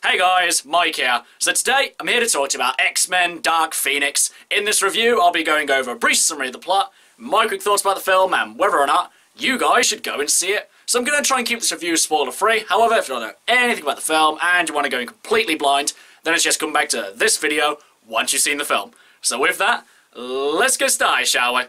Hey guys, Mike here. So today, I'm here to talk to you about X-Men Dark Phoenix. In this review, I'll be going over a brief summary of the plot, my quick thoughts about the film, and whether or not you guys should go and see it. So I'm going to try and keep this review spoiler-free. However, if you don't know anything about the film, and you want to go in completely blind, then it's just come back to this video once you've seen the film. So with that, let's get started, shall we?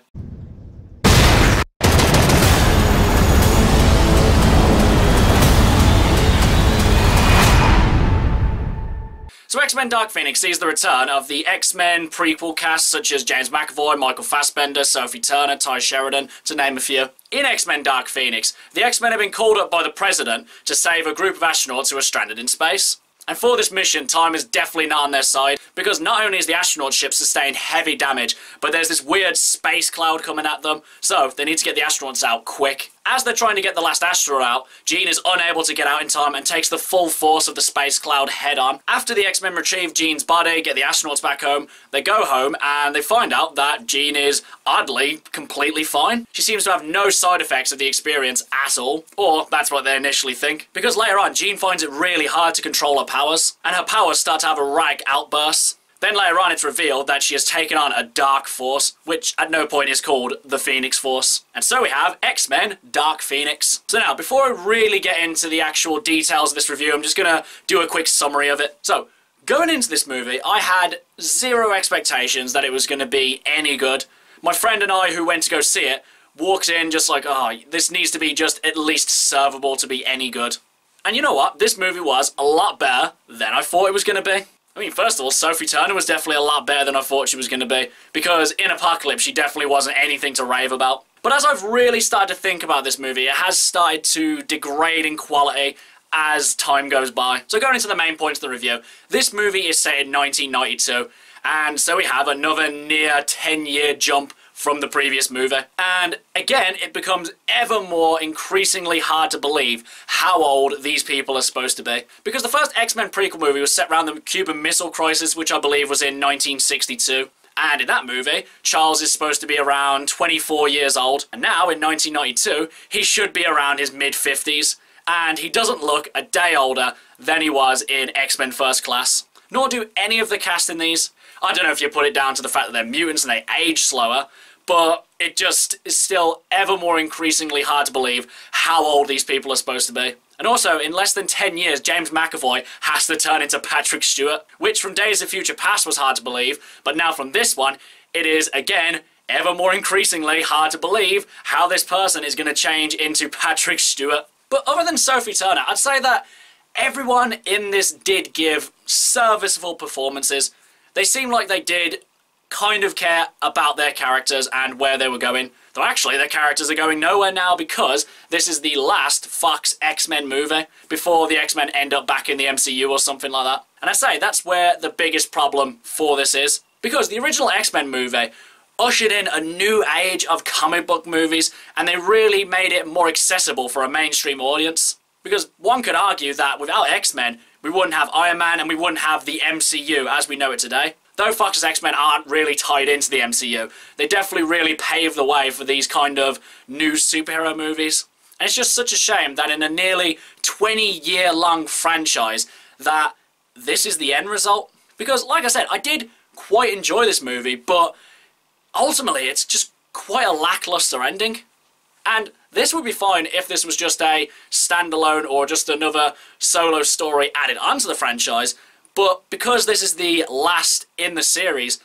So X-Men Dark Phoenix sees the return of the X-Men prequel cast such as James McAvoy, Michael Fassbender, Sophie Turner, Ty Sheridan, to name a few. In X-Men Dark Phoenix, the X-Men have been called up by the President to save a group of astronauts who are stranded in space. And for this mission, time is definitely not on their side, because not only is the astronaut ship sustained heavy damage, but there's this weird space cloud coming at them, so they need to get the astronauts out quick. As they're trying to get the last astronaut out, Jean is unable to get out in time and takes the full force of the space cloud head on. After the X-Men retrieve Jean's body, get the astronauts back home, they go home and they find out that Jean is, oddly, completely fine. She seems to have no side effects of the experience at all, or that's what they initially think, because later on Jean finds it really hard to control her powers, and her powers start to have erratic outbursts. Then later on it's revealed that she has taken on a dark force, which at no point is called the Phoenix Force. And so we have X-Men Dark Phoenix. So now, before I really get into the actual details of this review, I'm just gonna do a quick summary of it. So, going into this movie, I had zero expectations that it was gonna be any good. My friend and I, who went to go see it, walked in just like, oh, this needs to be just at least servable to be any good. And you know what? This movie was a lot better than I thought it was gonna be. I mean, first of all, Sophie Turner was definitely a lot better than I thought she was going to be, because in Apocalypse she definitely wasn't anything to rave about. But as I've really started to think about this movie, it has started to degrade in quality as time goes by. So going into the main points of the review, this movie is set in 1992, and so we have another near 10-year jump from the previous movie. And again, it becomes ever more increasingly hard to believe how old these people are supposed to be. Because the first X-Men prequel movie was set around the Cuban Missile Crisis, which I believe was in 1962. And in that movie, Charles is supposed to be around 24 years old. And now, in 1992, he should be around his mid-50s. And he doesn't look a day older than he was in X-Men First Class. Nor do any of the cast in these. I don't know if you put it down to the fact that they're mutants and they age slower, but it just is still ever more increasingly hard to believe how old these people are supposed to be. And also, in less than 10 years, James McAvoy has to turn into Patrick Stewart, which from Days of Future Past was hard to believe, but now from this one, it is, again, ever more increasingly hard to believe how this person is going to change into Patrick Stewart. But other than Sophie Turner, I'd say that everyone in this did give serviceable performances. They seem like they did kind of care about their characters and where they were going. Though actually their characters are going nowhere now, because this is the last Fox X-Men movie before the X-Men end up back in the MCU or something like that. And I say that's where the biggest problem for this is, because the original X-Men movie ushered in a new age of comic book movies, and they really made it more accessible for a mainstream audience. Because one could argue that without X-Men, we wouldn't have Iron Man and we wouldn't have the MCU as we know it today. Though Fox's X-Men aren't really tied into the MCU, they definitely really paved the way for these kind of new superhero movies. And it's just such a shame that in a nearly 20-year-long franchise that this is the end result. Because, like I said, I did quite enjoy this movie, but ultimately it's just quite a lackluster ending. And this would be fine if this was just a standalone or just another solo story added onto the franchise, but because this is the last in the series,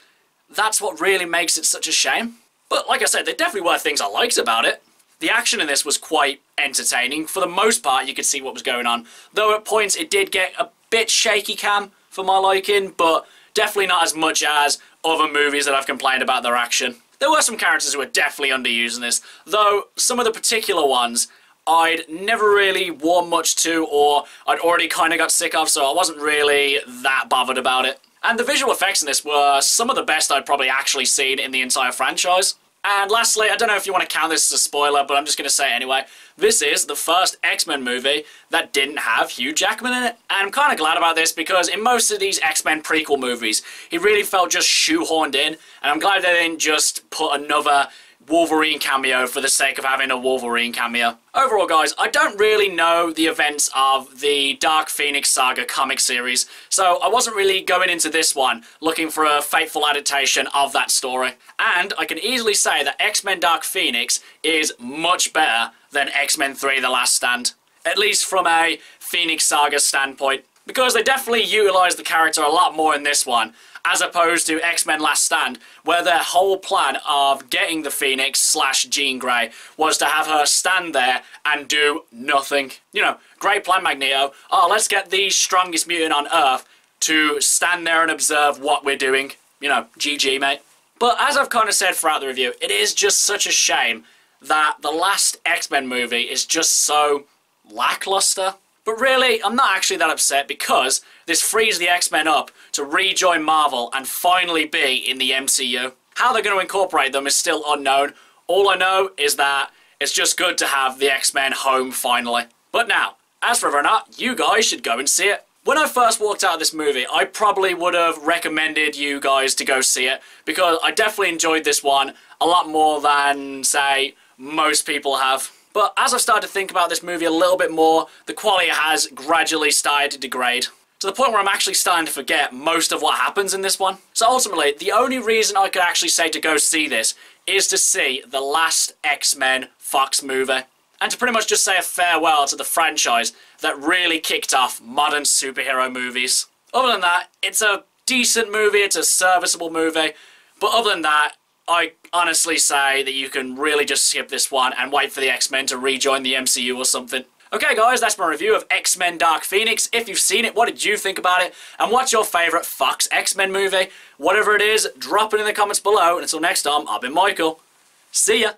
that's what really makes it such a shame. But like I said, there definitely were things I liked about it. The action in this was quite entertaining. For the most part, you could see what was going on. Though at points it did get a bit shaky cam for my liking, but definitely not as much as other movies that I've complained about their action. There were some characters who were definitely underused in this, though some of the particular ones I'd never really worn much to, or I'd already kind of got sick of, so I wasn't really that bothered about it. And the visual effects in this were some of the best I'd probably actually seen in the entire franchise. And lastly, I don't know if you want to count this as a spoiler, but I'm just going to say it anyway. This is the first X-Men movie that didn't have Hugh Jackman in it. And I'm kind of glad about this, because in most of these X-Men prequel movies, he really felt just shoehorned in. And I'm glad they didn't just put another Wolverine cameo for the sake of having a Wolverine cameo. Overall, guys, I don't really know the events of the Dark Phoenix Saga comic series, so I wasn't really going into this one looking for a faithful adaptation of that story. And I can easily say that X-Men Dark Phoenix is much better than X-Men 3 The Last Stand. At least from a Phoenix Saga standpoint. Because they definitely utilise the character a lot more in this one, as opposed to X-Men Last Stand, where their whole plan of getting the Phoenix / Jean Grey was to have her stand there and do nothing. You know, great plan, Magneto. Oh, let's get the strongest mutant on Earth to stand there and observe what we're doing. You know, GG, mate. But as I've kind of said throughout the review, it is just such a shame that the last X-Men movie is just so lackluster. But really, I'm not actually that upset because this frees the X-Men up to rejoin Marvel and finally be in the MCU. How they're going to incorporate them is still unknown. All I know is that it's just good to have the X-Men home finally. But now, as for whether or not, you guys should go and see it. When I first walked out of this movie, I probably would have recommended you guys to go see it because I definitely enjoyed this one a lot more than, say, most people have. But as I've started to think about this movie a little bit more, the quality has gradually started to degrade. To the point where I'm actually starting to forget most of what happens in this one. So ultimately, the only reason I could actually say to go see this is to see the last X-Men Fox movie. And to pretty much just say a farewell to the franchise that really kicked off modern superhero movies. Other than that, it's a decent movie, it's a serviceable movie. But other than that, I honestly say that you can really just skip this one and wait for the X-Men to rejoin the MCU or something. Okay guys, that's my review of X-Men Dark Phoenix. If you've seen it, what did you think about it? And what's your favourite Fox X-Men movie? Whatever it is, drop it in the comments below. And until next time, I've been Michael. See ya!